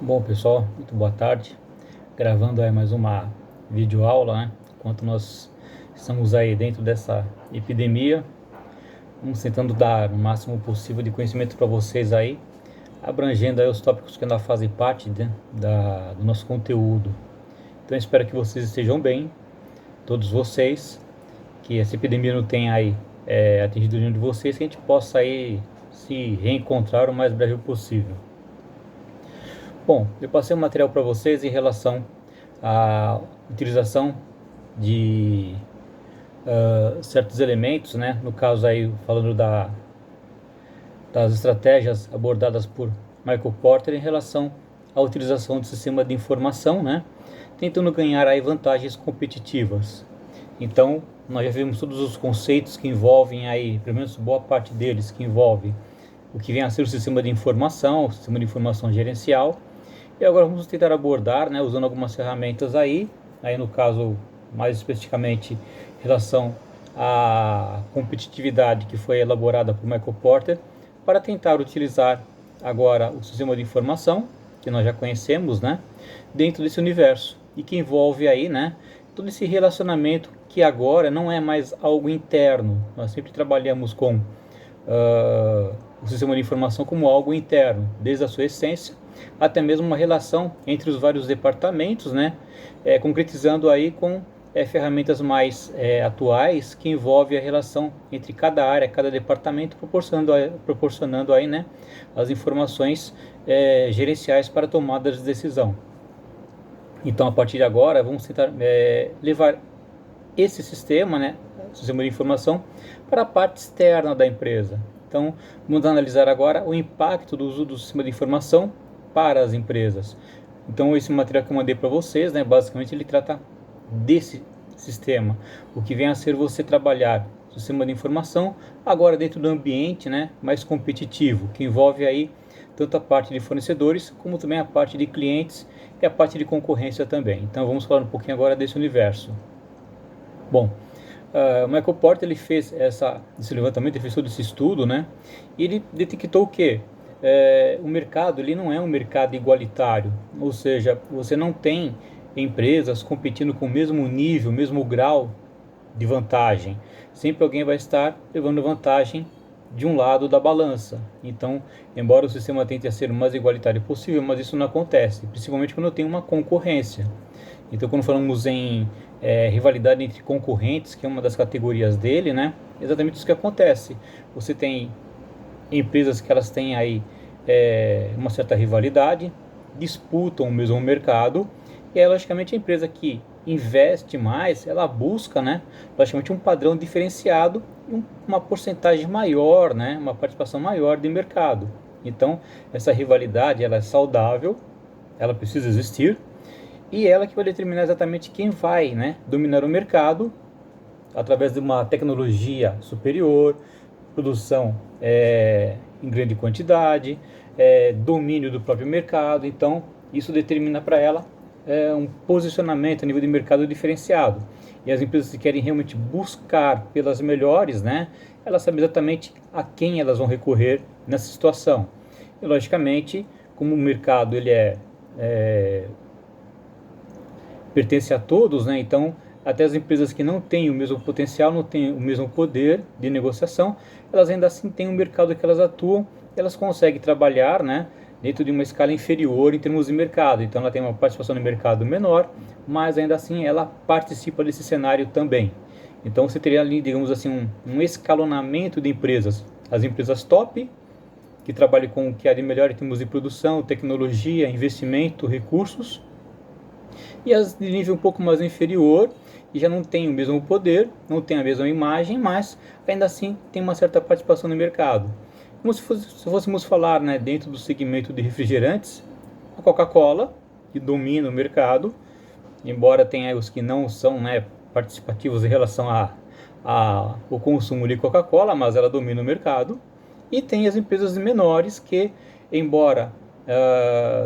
Bom, pessoal, muito boa tarde. Gravando aí mais uma videoaula, né? Enquanto nós estamos aí dentro dessa epidemia, vamos tentando dar o máximo possível de conhecimento para vocês aí, abrangendo aí os tópicos que ainda fazem parte, né, do nosso conteúdo. Então, eu espero que vocês estejam bem, todos vocês, que essa epidemia não tenha aí atingido nenhum de vocês, que a gente possa aí se reencontrar o mais breve possível. Bom, eu passei um material para vocês em relação à utilização de certos elementos, né? No caso aí falando das estratégias abordadas por Michael Porter em relação à utilização do sistema de informação, né? Tentando ganhar aí vantagens competitivas. Então, nós já vimos todos os conceitos que envolvem aí, pelo menos boa parte deles, que envolve o que vem a ser o sistema de informação, o sistema de informação gerencial. E agora vamos tentar abordar, né, usando algumas ferramentas aí no caso mais especificamente em relação à competitividade que foi elaborada por Michael Porter, para tentar utilizar agora o sistema de informação que nós já conhecemos, né, dentro desse universo e que envolve aí, né, todo esse relacionamento que agora não é mais algo interno. Nós sempre trabalhamos com o sistema de informação como algo interno, desde a sua essência, até mesmo uma relação entre os vários departamentos, né? Concretizando aí com ferramentas mais atuais que envolve a relação entre cada área, cada departamento, proporcionando aí, né, as informações gerenciais para tomadas de decisão. Então, a partir de agora, vamos tentar levar esse sistema, né, sistema de informação, para a parte externa da empresa. Então, vamos analisar agora o impacto do uso do sistema de informação para as empresas. Então, esse material que eu mandei para vocês, né, basicamente ele trata desse sistema, o que vem a ser você trabalhar o sistema de informação agora dentro do ambiente, né, mais competitivo, que envolve aí tanto a parte de fornecedores como também a parte de clientes e a parte de concorrência também. Então, vamos falar um pouquinho agora desse universo. Bom, o Michael Porter ele fez esse levantamento, ele fez todo esse estudo, né? E ele detectou o quê? O mercado ele não é um mercado igualitário, ou seja, você não tem empresas competindo com o mesmo nível, o mesmo grau de vantagem. Sempre alguém vai estar levando vantagem de um lado da balança. Então, embora o sistema tente ser o mais igualitário possível, mas isso não acontece, principalmente quando tem uma concorrência. Então, quando falamos em rivalidade entre concorrentes, que é uma das categorias dele, né? Exatamente isso que acontece. Você tem empresas que elas têm aí uma certa rivalidade, disputam o mesmo mercado, e aí, logicamente, a empresa que investe mais, ela busca, né, logicamente, um padrão diferenciado e uma porcentagem maior, né, uma participação maior de mercado. Então, essa rivalidade, ela é saudável, ela precisa existir, e ela que vai determinar exatamente quem vai, né, dominar o mercado através de uma tecnologia superior, produção em grande quantidade, domínio do próprio mercado. Então, isso determina para ela um posicionamento a nível de mercado diferenciado. E as empresas que querem realmente buscar pelas melhores, né, elas sabem exatamente a quem elas vão recorrer nessa situação. E, logicamente, como o mercado ele pertence a todos, né? Então, até as empresas que não têm o mesmo potencial, não têm o mesmo poder de negociação, elas ainda assim têm um mercado que elas atuam, elas conseguem trabalhar, né, dentro de uma escala inferior em termos de mercado. Então, ela tem uma participação no mercado menor, mas ainda assim ela participa desse cenário também. Então, você teria ali, digamos assim, um escalonamento de empresas. As empresas top, que trabalham com o que há de melhor em termos de produção, tecnologia, investimento, recursos, e as de nível um pouco mais inferior, e já não tem o mesmo poder, não tem a mesma imagem, mas ainda assim tem uma certa participação no mercado. Como se fôssemos falar, né, dentro do segmento de refrigerantes, a Coca-Cola, que domina o mercado, embora tenha os que não são, né, participativos em relação ao consumo de Coca-Cola, mas ela domina o mercado. E tem as empresas menores que, embora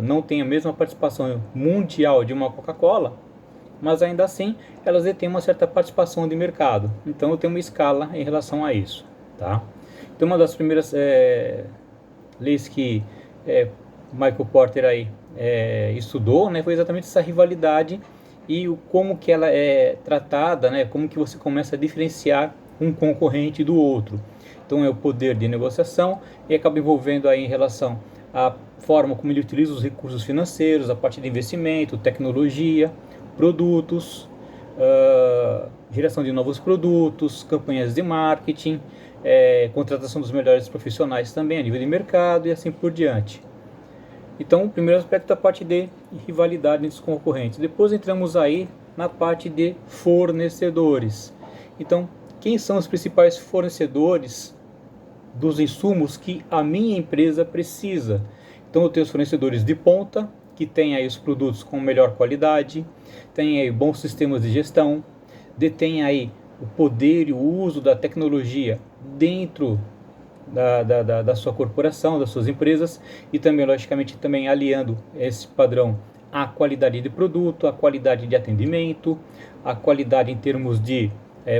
não tenham a mesma participação mundial de uma Coca-Cola, mas ainda assim elas detêm uma certa participação de mercado. Então eu tenho uma escala em relação a isso, tá? Então uma das primeiras leis que Michael Porter aí estudou, né, foi exatamente essa rivalidade e como que ela é tratada, né, como que você começa a diferenciar um concorrente do outro. Então é o poder de negociação e acaba envolvendo aí em relação à forma como ele utiliza os recursos financeiros, a parte de investimento, tecnologia, produtos, geração de novos produtos, campanhas de marketing, contratação dos melhores profissionais também a nível de mercado e assim por diante. Então, o primeiro aspecto é a parte de rivalidade entre os concorrentes. Depois entramos aí na parte de fornecedores. Então, quem são os principais fornecedores dos insumos que a minha empresa precisa? Então, eu tenho os fornecedores de ponta, que têm aí os produtos com melhor qualidade, tem aí bons sistemas de gestão, detém aí o poder e o uso da tecnologia dentro da sua corporação, das suas empresas, e também, logicamente, também aliando esse padrão à qualidade de produto, à qualidade de atendimento, à qualidade em termos de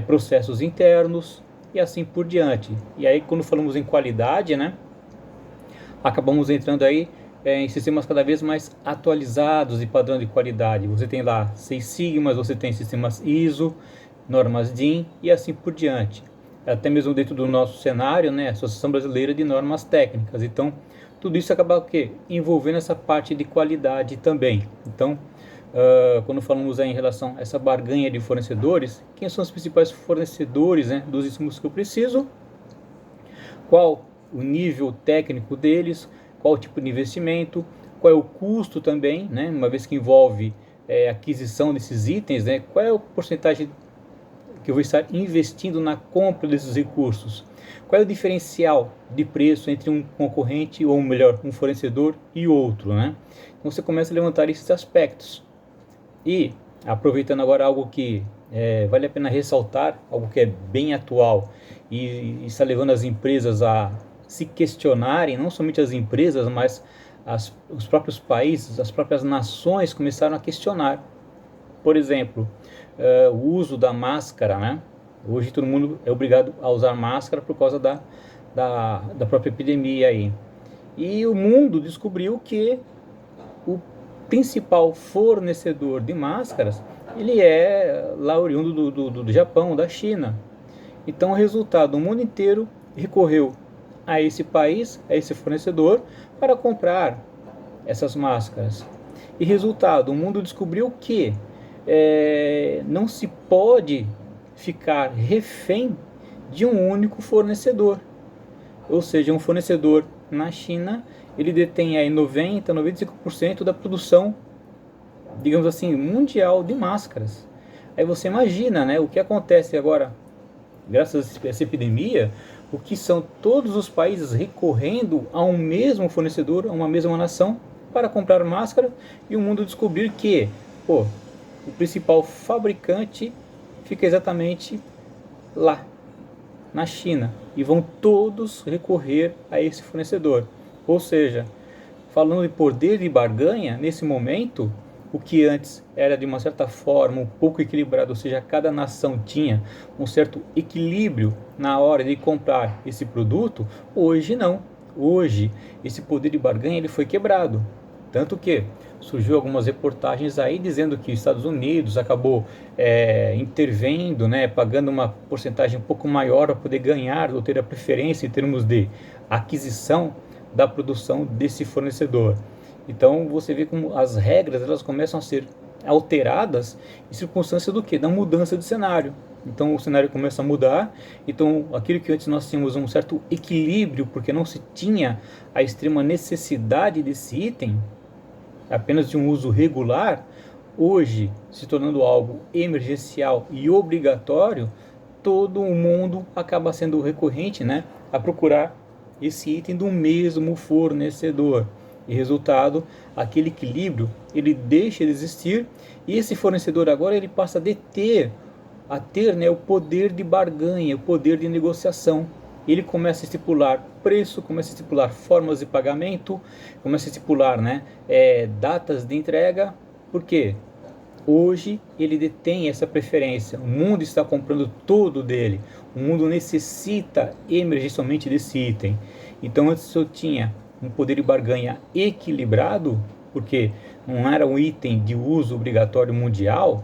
processos internos e assim por diante. E aí, quando falamos em qualidade, né, acabamos entrando aí em sistemas cada vez mais atualizados de padrão de qualidade. Você tem lá 6 Sigmas, você tem sistemas ISO, normas DIN e assim por diante. Até mesmo dentro do nosso cenário, né, a Associação Brasileira de Normas Técnicas. Então, tudo isso acaba o quê? Envolvendo essa parte de qualidade também. Então, quando falamos aí em relação a essa barganha de fornecedores, quem são os principais fornecedores, né, dos insumos que eu preciso? Qual o nível técnico deles? Qual o tipo de investimento? Qual é o custo também, né, uma vez que envolve aquisição desses itens, né, qual é a porcentagem que eu vou estar investindo na compra desses recursos? Qual é o diferencial de preço entre um concorrente, ou melhor, um fornecedor e outro, né? Então você começa a levantar esses aspectos. E, aproveitando agora algo que vale a pena ressaltar, algo que é bem atual e está levando as empresas a se questionarem, não somente as empresas, mas os próprios países, as próprias nações começaram a questionar. Por exemplo, o uso da máscara, né? Hoje todo mundo é obrigado a usar máscara por causa da própria epidemia aí. E o mundo descobriu que o principal fornecedor de máscaras, ele é lá oriundo do Japão, da China. Então o resultado, o mundo inteiro recorreu a esse país, a esse fornecedor, para comprar essas máscaras. E resultado, o mundo descobriu que não se pode ficar refém de um único fornecedor. Ou seja, um fornecedor na China, ele detém aí 90, 95% da produção, digamos assim, mundial de máscaras. Aí você imagina, né, o que acontece agora, graças a essa epidemia, o que são todos os países recorrendo a um mesmo fornecedor, a uma mesma nação, para comprar máscara, e o mundo descobrir que, o principal fabricante fica exatamente lá, na China, e vão todos recorrer a esse fornecedor. Ou seja, falando de poder de barganha, nesse momento, o que antes era de uma certa forma um pouco equilibrado, ou seja, cada nação tinha um certo equilíbrio na hora de comprar esse produto, hoje não. Hoje esse poder de barganha ele foi quebrado. Tanto que surgiu algumas reportagens aí dizendo que os Estados Unidos acabou intervendo, né, pagando uma porcentagem um pouco maior para poder ganhar ou ter a preferência em termos de aquisição da produção desse fornecedor. Então você vê como as regras elas começam a ser alteradas em circunstância do que? Da mudança de cenário. Então o cenário começa a mudar, então aquilo que antes nós tínhamos um certo equilíbrio, porque não se tinha a extrema necessidade desse item, apenas de um uso regular, hoje se tornando algo emergencial e obrigatório, todo o mundo acaba sendo recorrente, né, a procurar esse item do mesmo fornecedor. E resultado, aquele equilíbrio ele deixa de existir e esse fornecedor agora ele passa a ter, né, o poder de barganha, o poder de negociação. Ele começa a estipular preço, começa a estipular formas de pagamento, começa a estipular, né, datas de entrega. Por quê? Hoje ele detém essa preferência, o mundo está comprando tudo dele, o mundo necessita emergencialmente desse item. Então antes eu tinha um poder de barganha equilibrado, porque não era um item de uso obrigatório mundial,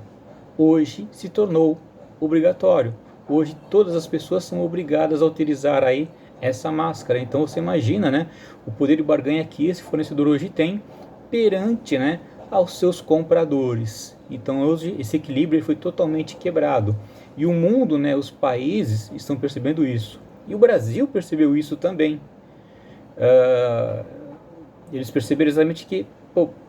hoje se tornou obrigatório. Hoje todas as pessoas são obrigadas a utilizar aí essa máscara. Então você imagina, né, o poder de barganha que esse fornecedor hoje tem perante, né, aos seus compradores. Então hoje esse equilíbrio foi totalmente quebrado. E o mundo, né, os países estão percebendo isso. E o Brasil percebeu isso também. Eles perceberam exatamente que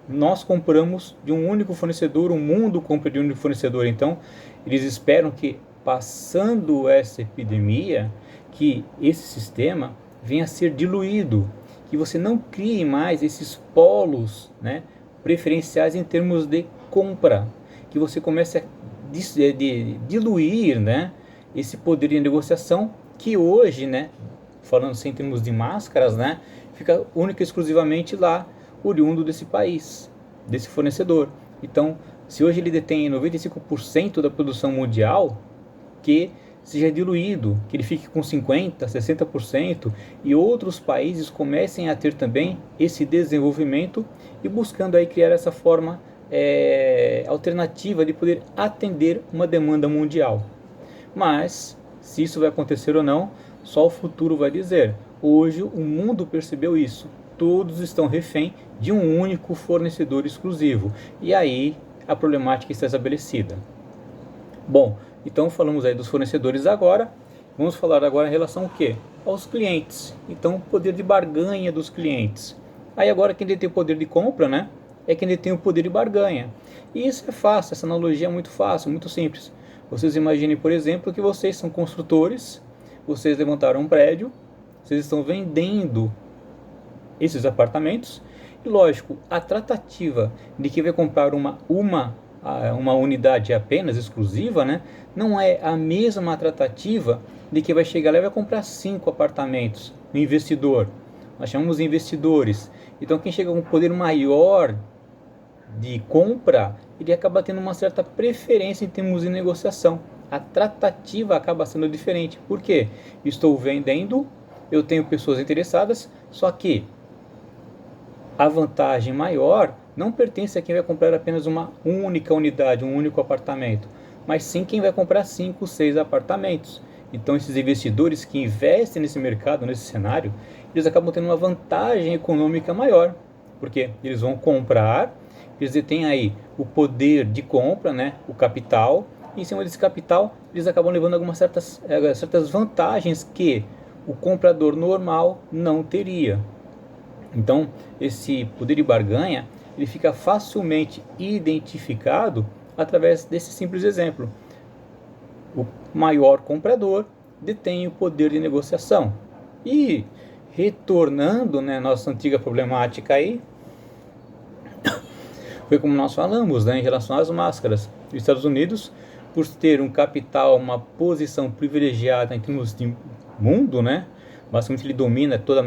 nós compramos de um único fornecedor, o mundo compra de um único fornecedor. Então eles esperam que, passando essa epidemia, que esse sistema venha a ser diluído, que você não crie mais esses polos, né, preferenciais em termos de compra, que você comece a diluir, né, esse poder de negociação que hoje, né, falando sem termos de máscaras, né, fica única e exclusivamente lá, oriundo desse país, desse fornecedor. Então, se hoje ele detém 95% da produção mundial, que seja diluído, que ele fique com 50%, 60% e outros países comecem a ter também esse desenvolvimento e buscando aí criar essa forma alternativa de poder atender uma demanda mundial. Mas, se isso vai acontecer ou não, só o futuro vai dizer. Hoje o mundo percebeu isso. Todos estão refém de um único fornecedor exclusivo. E aí a problemática está estabelecida. Bom, então falamos aí dos fornecedores agora. Vamos falar agora em relação ao quê? Aos clientes. Então, poder de barganha dos clientes. Aí agora quem detém o poder de compra, né? É quem detém o poder de barganha. E isso é fácil, essa analogia é muito fácil, muito simples. Vocês imaginem, por exemplo, que vocês são construtores, vocês levantaram um prédio, vocês estão vendendo esses apartamentos, e lógico, a tratativa de quem vai comprar uma unidade apenas exclusiva, né, não é a mesma tratativa de quem vai chegar lá e vai comprar 5 apartamentos, o investidor. Nós chamamos de investidores. Então quem chega com um poder maior de compra, ele acaba tendo uma certa preferência em termos de negociação. A tratativa acaba sendo diferente. Por quê? Estou vendendo, eu tenho pessoas interessadas, só que a vantagem maior não pertence a quem vai comprar apenas uma única unidade, um único apartamento, mas sim quem vai comprar 5, 6 apartamentos. Então esses investidores que investem nesse mercado, nesse cenário, eles acabam tendo uma vantagem econômica maior, porque eles vão comprar, eles detêm aí o poder de compra, né, o capital, e em cima desse capital eles acabam levando algumas certas vantagens que o comprador normal não teria. Então esse poder de barganha ele fica facilmente identificado através desse simples exemplo. O maior comprador detém o poder de negociação. E retornando, né, nossa antiga problemática aí, foi como nós falamos, né, em relação às máscaras. Os Estados Unidos, por ter um capital, uma posição privilegiada em termos de mundo, né, basicamente ele domina toda a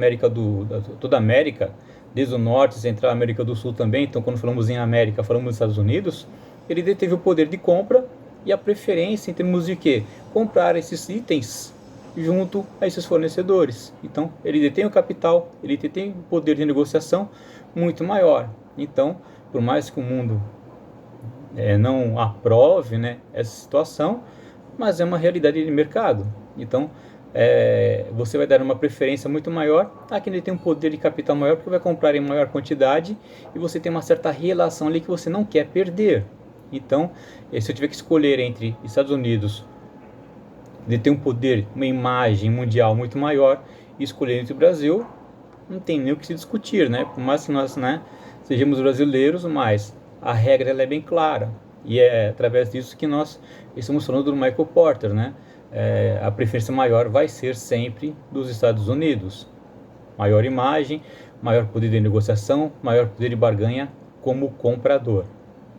América, desde o norte, central, América do Sul também. Então quando falamos em América, falamos dos Estados Unidos. Ele deteve o poder de compra e a preferência em termos de quê? Comprar esses itens junto a esses fornecedores. Então ele detém o capital, ele detém o poder de negociação muito maior. Então, por mais que o mundo não aprove, né, essa situação, mas é uma realidade de mercado. Então você vai dar uma preferência muito maior a quem tem um poder de capital maior, porque vai comprar em maior quantidade e você tem uma certa relação ali que você não quer perder. Então, se eu tiver que escolher entre Estados Unidos, de ter um poder, uma imagem mundial muito maior, e escolher entre o Brasil, não tem nem o que se discutir, né? Por mais que nós, né, sejamos brasileiros, mas a regra ela é bem clara. E é através disso que nós estamos falando do Michael Porter, né? A preferência maior vai ser sempre dos Estados Unidos. Maior imagem, maior poder de negociação, maior poder de barganha como comprador.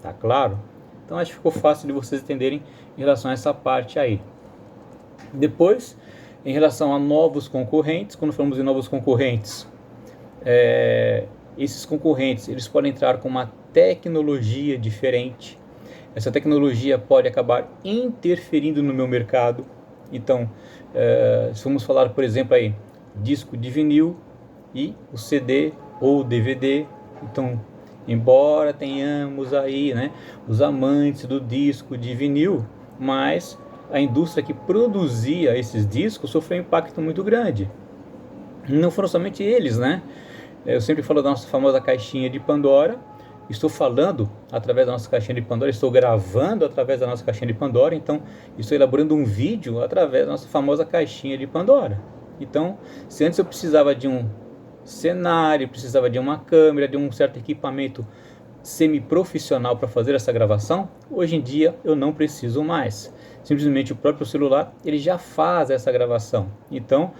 Tá claro? Então acho que ficou fácil de vocês entenderem em relação a essa parte aí. Depois, em relação a novos concorrentes, quando falamos de novos concorrentes, esses concorrentes eles podem entrar com uma tecnologia diferente. Essa tecnologia pode acabar interferindo no meu mercado. Então, se vamos falar, por exemplo, aí, disco de vinil e o CD ou DVD, então Embora tenhamos aí, né, os amantes do disco de vinil, mas a indústria que produzia esses discos sofreu um impacto muito grande. Não foram somente eles, né? Eu sempre falo da nossa famosa caixinha de Pandora. Estou falando através da nossa caixinha de Pandora, estou gravando através da nossa caixinha de Pandora, então estou elaborando um vídeo através da nossa famosa caixinha de Pandora. Então, se antes eu precisava de um cenário, precisava de uma câmera, de um certo equipamento semi-profissional para fazer essa gravação, hoje em dia eu não preciso mais. Simplesmente o próprio celular ele já faz essa gravação. Então,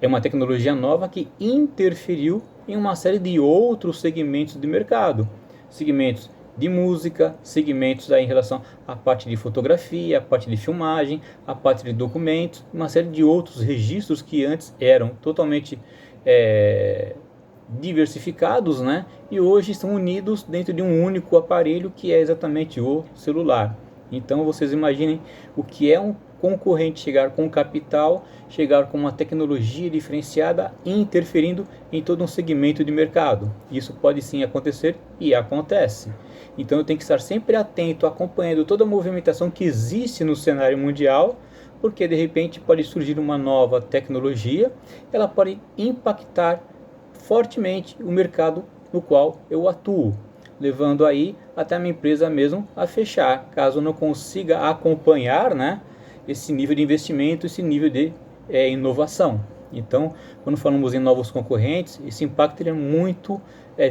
é uma tecnologia nova que interferiu em uma série de outros segmentos de mercado. Segmentos de música, segmentos aí em relação à parte de fotografia, à parte de filmagem, à parte de documentos, uma série de outros registros que antes eram totalmente diversificados, né? E hoje estão unidos dentro de um único aparelho que é exatamente o celular. Então vocês imaginem o que é um concorrente chegar com capital, chegar com uma tecnologia diferenciada, interferindo em todo um segmento de mercado. Isso pode sim acontecer e acontece. Então eu tenho que estar sempre atento, acompanhando toda a movimentação que existe no cenário mundial, porque de repente pode surgir uma nova tecnologia, ela pode impactar fortemente o mercado no qual eu atuo, levando aí até a minha empresa mesmo a fechar, caso eu não consiga acompanhar, né, esse nível de investimento, esse nível de inovação. Então, quando falamos em novos concorrentes, esse impacto ele é muito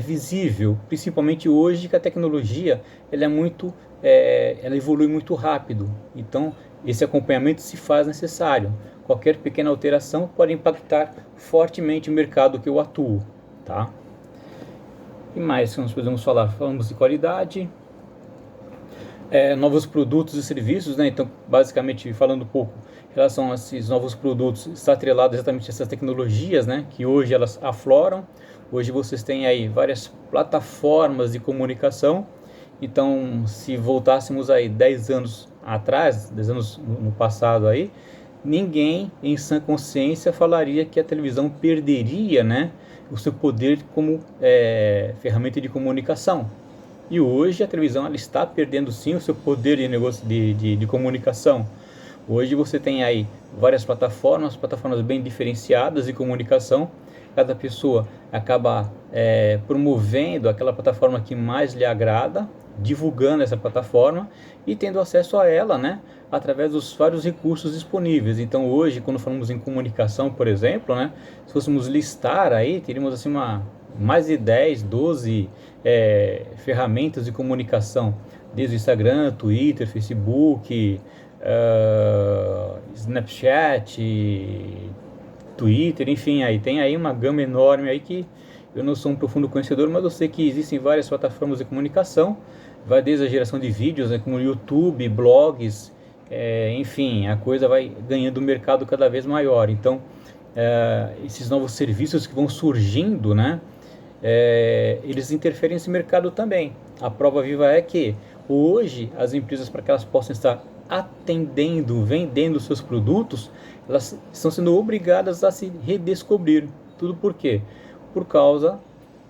visível, principalmente hoje que a tecnologia ela é muito, ela evolui muito rápido. Então, esse acompanhamento se faz necessário. Qualquer pequena alteração pode impactar fortemente o mercado que eu atuo, tá? E mais que nós podemos falar? Falamos de qualidade, novos produtos e serviços, né? Então, basicamente, falando um pouco em relação a esses novos produtos, está atrelado exatamente a essas tecnologias, né? Que hoje elas afloram. Hoje vocês têm aí várias plataformas de comunicação. Então, se voltássemos aí 10 anos atrás, 10 anos no passado aí, ninguém em sã consciência falaria que a televisão perderia, né, o seu poder como ferramenta de comunicação. E hoje a televisão ela está perdendo sim o seu poder de comunicação. Hoje você tem aí várias plataformas bem diferenciadas de comunicação. Cada pessoa acaba promovendo aquela plataforma que mais lhe agrada, divulgando essa plataforma e tendo acesso a ela, né, através dos vários recursos disponíveis. Então hoje, quando falamos em comunicação, por exemplo, né, se fôssemos listar aí, teríamos assim mais de 10, 12 ferramentas de comunicação, desde o Instagram, Twitter, Facebook, Snapchat, Twitter, enfim, aí tem aí uma gama enorme aí que eu não sou um profundo conhecedor, mas eu sei que existem várias plataformas de comunicação, vai desde a geração de vídeos, né, como YouTube, blogs, enfim, a coisa vai ganhando um mercado cada vez maior. Então, esses novos serviços que vão surgindo, né, eles interferem nesse mercado também. A prova viva é que hoje as empresas, para que elas possam estar atendendo, vendendo seus produtos, elas estão sendo obrigadas a se redescobrir. Tudo por quê? Por causa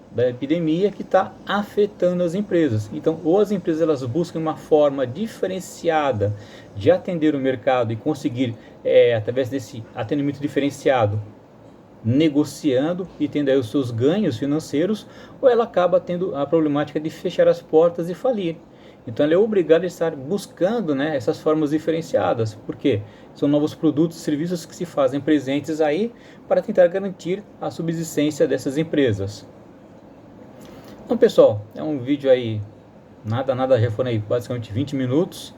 da epidemia que está afetando as empresas. Então, ou as empresas elas buscam uma forma diferenciada de atender o mercado e conseguir, através desse atendimento diferenciado, negociando e tendo aí os seus ganhos financeiros, ou ela acaba tendo a problemática de fechar as portas e falir. Então ela é obrigada a estar buscando, né, essas formas diferenciadas, porque são novos produtos e serviços que se fazem presentes aí para tentar garantir a subsistência dessas empresas. Então pessoal, é um vídeo aí, nada, já foram aí basicamente 20 minutos,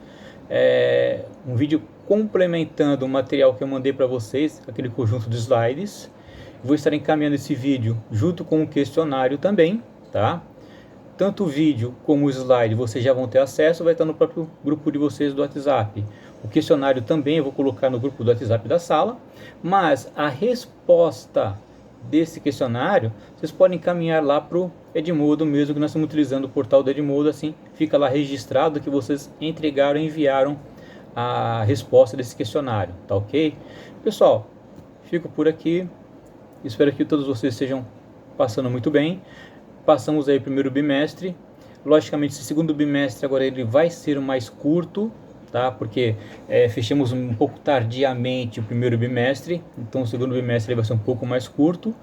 um vídeo complementando o material que eu mandei para vocês, aquele conjunto de slides. Vou estar encaminhando esse vídeo junto com o questionário também, tá? Tanto o vídeo como o slide vocês já vão ter acesso, vai estar no próprio grupo de vocês do WhatsApp. O questionário também eu vou colocar no grupo do WhatsApp da sala, mas a resposta desse questionário vocês podem encaminhar lá para o Edmodo mesmo, que nós estamos utilizando o portal do Edmodo, assim fica lá registrado que vocês entregaram e enviaram a resposta desse questionário, tá ok? Pessoal, fico por aqui, espero que todos vocês estejam passando muito bem. Passamos aí o primeiro bimestre, Logicamente, esse segundo bimestre agora ele vai ser mais curto, tá? Porque fechamos um pouco tardiamente o primeiro bimestre, então o segundo bimestre ele vai ser um pouco mais curto,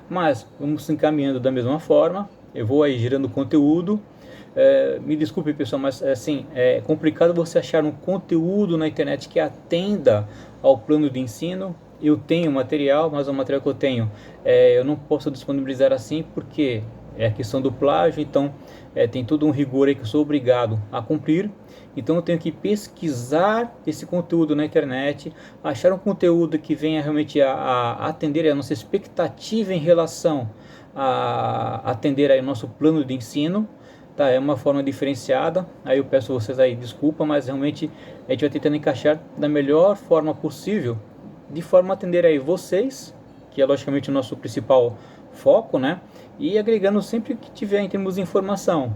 mas vamos se encaminhando da mesma forma. Eu vou aí gerando conteúdo. Me desculpe, pessoal, mas assim, é complicado você achar um conteúdo na internet que atenda ao plano de ensino. Eu tenho material, mas o material que eu tenho eu não posso disponibilizar assim porque é a questão do plágio, então tem todo um rigor aí que eu sou obrigado a cumprir. Então eu tenho que pesquisar esse conteúdo na internet, achar um conteúdo que venha realmente a atender a nossa expectativa em relação a atender aí o nosso plano de ensino. Tá, é uma forma diferenciada, aí eu peço a vocês aí desculpa, mas realmente a gente vai tentando encaixar da melhor forma possível, de forma a atender aí vocês, que é logicamente o nosso principal foco, né? E agregando sempre que tiver em termos de informação.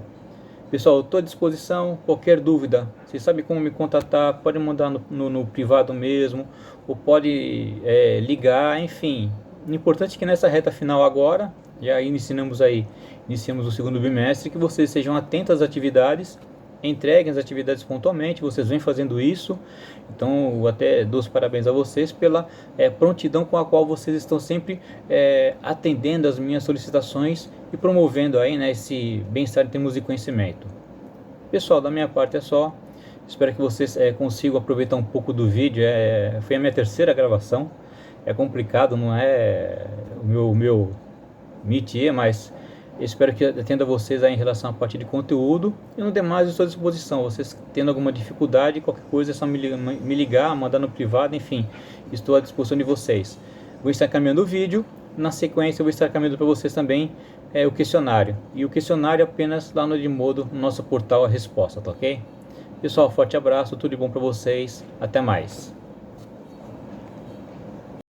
Pessoal, eu estou à disposição, qualquer dúvida, vocês sabem como me contatar, pode mandar no privado mesmo, ou pode ligar, enfim. O importante é que nessa reta final agora, já iniciamos o segundo bimestre, que vocês sejam atentos às atividades, entreguem as atividades pontualmente, vocês vêm fazendo isso, então eu até dou os parabéns a vocês pela prontidão com a qual vocês estão sempre atendendo as minhas solicitações e promovendo aí, né, esse bem-estar em termos de conhecimento. Pessoal, da minha parte é só, espero que vocês consigam aproveitar um pouco do vídeo, foi a minha terceira gravação, é complicado, não é o meu métier, mas espero que atenda vocês aí em relação à parte de conteúdo. E no demais estou à disposição. Vocês tendo alguma dificuldade, qualquer coisa é só me ligar, mandar no privado, enfim. Estou à disposição de vocês. Vou estar caminhando o vídeo. Na sequência eu vou estar caminhando para vocês também o questionário. E o questionário apenas lá no Edmodo, no nosso portal A Resposta, tá ok? Pessoal, forte abraço, tudo de bom para vocês. Até mais.